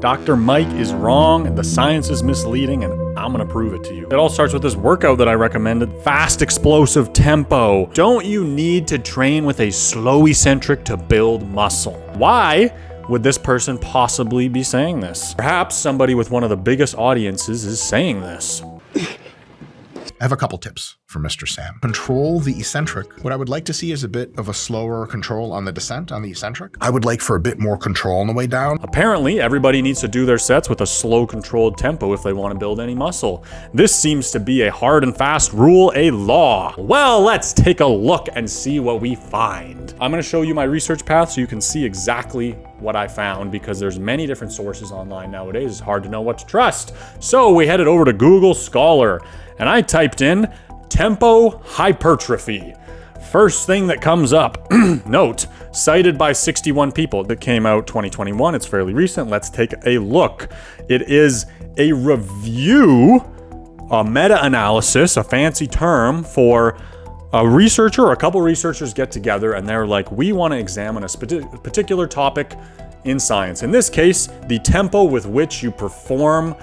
Dr. Mike is wrong, the science is misleading, and I'm gonna prove it to you. It all starts with this workout that I recommended, fast explosive tempo. Don't you need to train with a slow eccentric to build muscle? Why would this person possibly be saying this? Perhaps somebody with one of the biggest audiences is saying this. I have a couple tips for Mr. Sam. Control the eccentric. What I would like to see is a bit of a slower control on the descent on the eccentric. I would like for a bit more control on the way down. Apparently, everybody needs to do their sets with a slow, controlled tempo if they want to build any muscle. This seems to be a hard and fast rule, a law. Well, let's take a look and see what we find. I'm going to show you my research path so you can see exactly what I found, because there's many different sources online nowadays. It's hard to know what to trust. So we headed over to Google Scholar, and I typed in tempo hypertrophy. First thing that comes up, note, cited by 61 people. That came out 2021. It's fairly recent. Let's take a look. It is a review, a meta-analysis, a fancy term for a researcher or a couple researchers get together and they're like, we want to examine a particular topic in science. In this case, the tempo with which you perform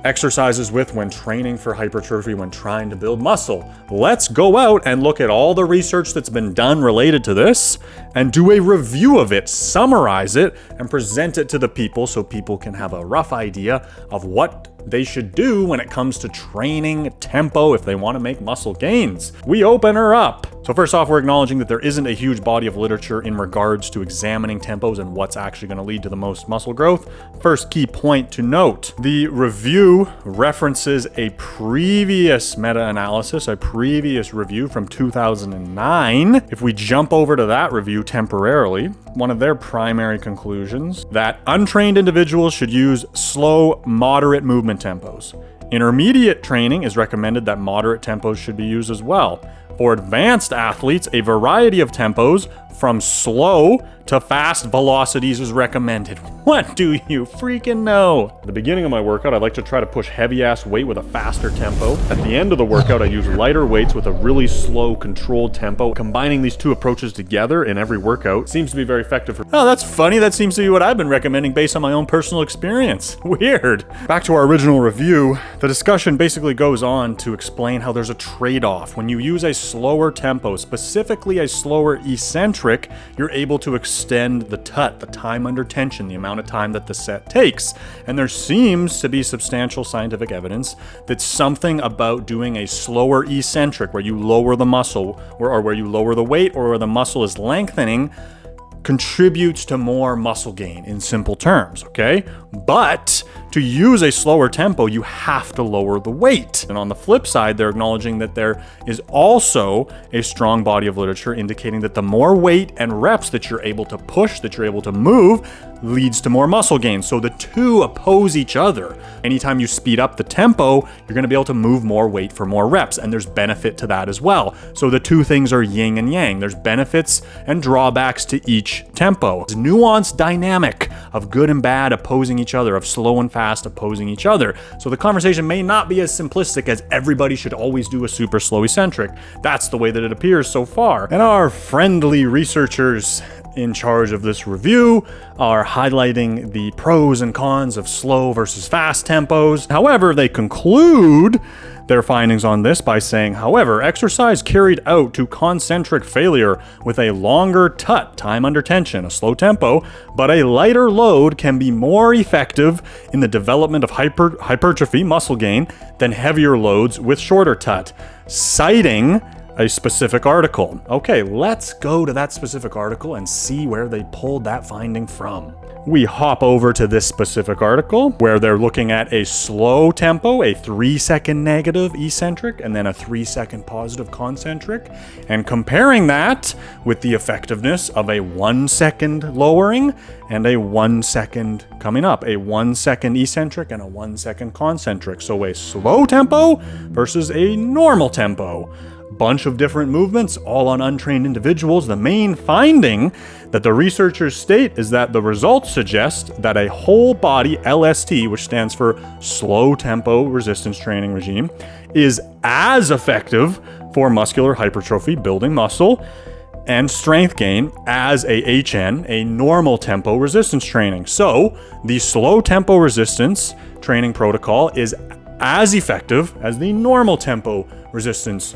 exercises with when training for hypertrophy, when trying to build muscle. Let's go out and look at all the research that's been done related to this and do a review of it, summarize it, and present it to the people so people can have a rough idea of what they should do when it comes to training tempo if they want to make muscle gains. We open her up. So first off, we're acknowledging that there isn't a huge body of literature in regards to examining tempos and what's actually going to lead to the most muscle growth. First key point to note, the review references a previous meta-analysis, a previous review from 2009. If we jump over to that review temporarily, one of their primary conclusions that untrained individuals should use slow, moderate movement tempos. Intermediate training is recommended that moderate tempos should be used as well. For advanced athletes, a variety of tempos from slow to fast velocities is recommended. What do you freaking know? At the beginning of my workout, I like to try to push heavy ass weight with a faster tempo. At the end of the workout, I use lighter weights with a really slow, controlled tempo. Combining these two approaches together in every workout seems to be very effective for— Oh, that's funny. That seems to be what I've been recommending based on my own personal experience. Weird. Back to our original review, the discussion basically goes on to explain how there's a trade-off. When you use a slower tempo, specifically a slower eccentric, you're able to extend the TUT, the time under tension, the amount of time that the set takes. And there seems to be substantial scientific evidence that something about doing a slower eccentric, where you lower the muscle, or where you lower the weight, or where the muscle is lengthening, contributes to more muscle gain in simple terms, okay? But to use a slower tempo, you have to lower the weight. And on the flip side, they're acknowledging that there is also a strong body of literature indicating that the more weight and reps that you're able to push, that you're able to move, leads to more muscle gain. So the two oppose each other. Anytime you speed up the tempo, you're going to be able to move more weight for more reps, and there's benefit to that as well. So the two things are yin and yang. There's benefits and drawbacks to each tempo. It's a nuanced dynamic of good and bad opposing each other, of slow and fast opposing each other. So the conversation may not be as simplistic as everybody should always do a super slow eccentric. That's the way that it appears so far. And our friendly researchers in charge of this review are highlighting the pros and cons of slow versus fast tempos. However, they conclude their findings on this by saying, however, exercise carried out to concentric failure with a longer TUT, time under tension, a slow tempo, but a lighter load can be more effective in the development of hypertrophy, muscle gain, than heavier loads with shorter TUT, citing a specific article. Okay, let's go to that specific article and see where they pulled that finding from. We hop over to this specific article where they're looking at a slow tempo, a 3-second negative eccentric, and then a 3-second positive concentric, and comparing that with the effectiveness of a 1-second lowering and a 1-second coming up, a 1-second eccentric and a 1-second concentric. So a slow tempo versus a normal tempo. Bunch of different movements, all on untrained individuals. The main finding that the researchers state is that the results suggest that a whole body LST, which stands for slow tempo resistance training regime, is as effective for muscular hypertrophy, building muscle, and strength gain as a HN, a normal tempo resistance training. So the slow tempo resistance training protocol is as effective as the normal tempo resistance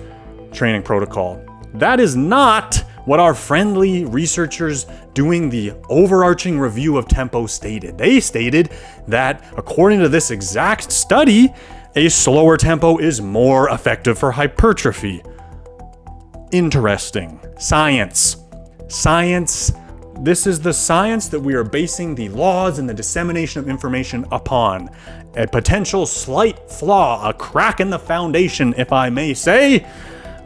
training protocol. That is not what our friendly researchers doing the overarching review of tempo stated. They stated that according to this exact study, a slower tempo is more effective for hypertrophy. Interesting. Science. Science. This is the science that we are basing the laws and the dissemination of information upon. A potential slight flaw, a crack in the foundation, if I may say.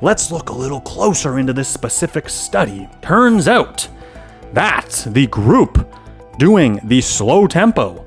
Let's look a little closer into this specific study. Turns out that the group doing the slow tempo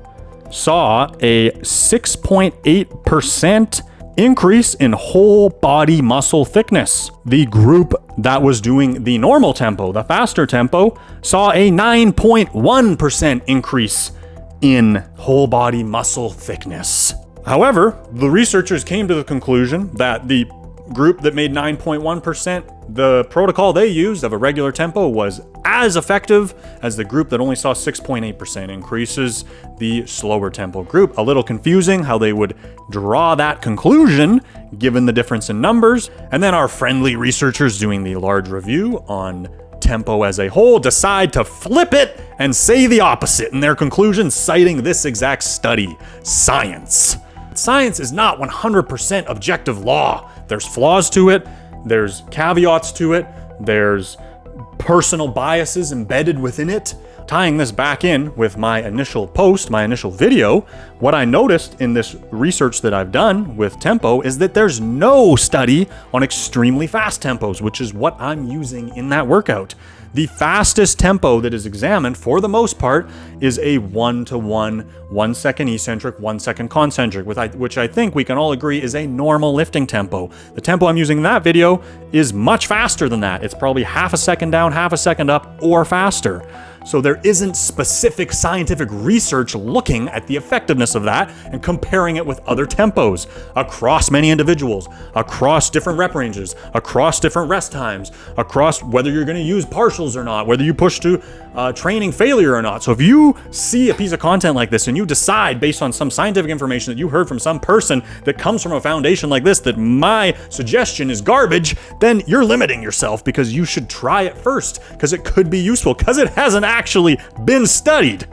saw a 6.8% increase in whole body muscle thickness. The group that was doing the normal tempo, the faster tempo, saw a 9.1% increase in whole body muscle thickness. However, the researchers came to the conclusion that the group that made 9.1%, the protocol they used of a regular tempo was as effective as the group that only saw 6.8% increases, the slower tempo group. A little confusing how they would draw that conclusion given the difference in numbers. And then our friendly researchers doing the large review on tempo as a whole decide to flip it and say the opposite in their conclusion, citing this exact study, science. Science is not 100% objective law. There's flaws to it, there's caveats to it, there's personal biases embedded within it. Tying this back in with my initial post, my initial video, what I noticed in this research that I've done with tempo is that there's no study on extremely fast tempos, which is what I'm using in that workout. The fastest tempo that is examined, for the most part, is a 1-to-1, 1 second eccentric, 1 second concentric, which I think we can all agree is a normal lifting tempo. The tempo I'm using in that video is much faster than that. It's probably half a second down, half a second up, or faster. So there isn't specific scientific research looking at the effectiveness of that and comparing it with other tempos across many individuals, across different rep ranges, across different rest times, across whether you're going to use partials or not, whether you push to training failure or not. So if you see a piece of content like this and you decide based on some scientific information that you heard from some person that comes from a foundation like this that my suggestion is garbage, then you're limiting yourself, because you should try it first, because it could be useful, because it hasn't actually been studied.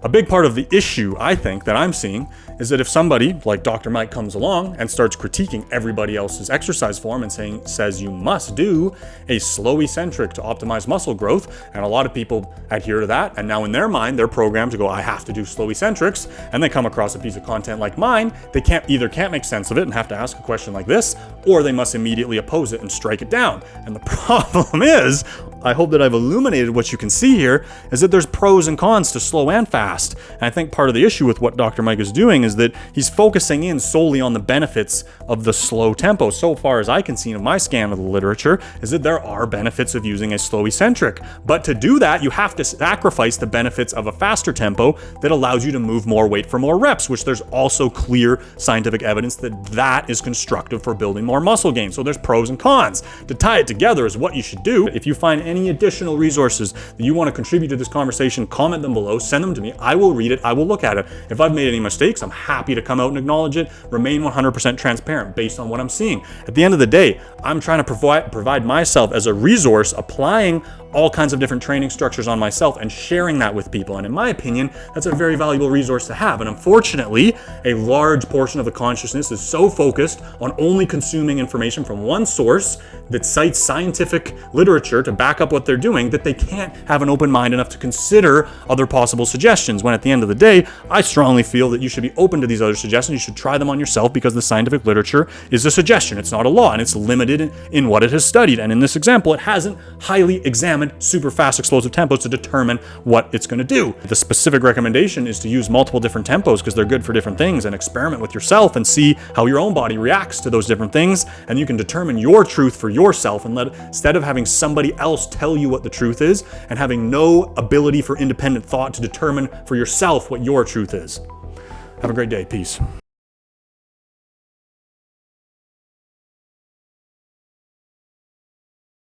A big part of the issue, I think, that I'm seeing is that if somebody like Dr. Mike comes along and starts critiquing everybody else's exercise form and says you must do a slow eccentric to optimize muscle growth, and a lot of people adhere to that, and now in their mind they're programmed to go, I have to do slow eccentrics, and they come across a piece of content like mine, they can't make sense of it and have to ask a question like this, or they must immediately oppose it and strike it down. And the problem is, I hope that I've illuminated what you can see here, is that there's pros and cons to slow and fast. And I think part of the issue with what Dr. Mike is doing is that he's focusing in solely on the benefits of the slow tempo. So far as I can see in my scan of the literature, is that there are benefits of using a slow eccentric. But to do that, you have to sacrifice the benefits of a faster tempo that allows you to move more weight for more reps, which there's also clear scientific evidence that that is constructive for building more muscle gain. So there's pros and cons. To tie it together is what you should do. If you find any additional resources that you want to contribute to this conversation, comment them below, send them to me. I will read it, I will look at it. If I've made any mistakes, I'm happy to come out and acknowledge it, remain 100% transparent based on what I'm seeing. At the end of the day, I'm trying to provide myself as a resource, applying all kinds of different training structures on myself and sharing that with people. And in my opinion, that's a very valuable resource to have. And unfortunately, a large portion of the consciousness is so focused on only consuming information from one source that cites scientific literature to back up what they're doing, that they can't have an open mind enough to consider other possible suggestions. When at the end of the day, I strongly feel that you should be open to these other suggestions. You should try them on yourself, because the scientific literature is a suggestion. It's not a law, and it's limited in what it has studied. And in this example, it hasn't highly examined super fast explosive tempos to determine what it's going to do. The specific recommendation is to use multiple different tempos because they're good for different things, and experiment with yourself and see how your own body reacts to those different things, and you can determine your truth for yourself, and instead of having somebody else tell you what the truth is and having no ability for independent thought to determine for yourself what your truth is. Have a great day. Peace.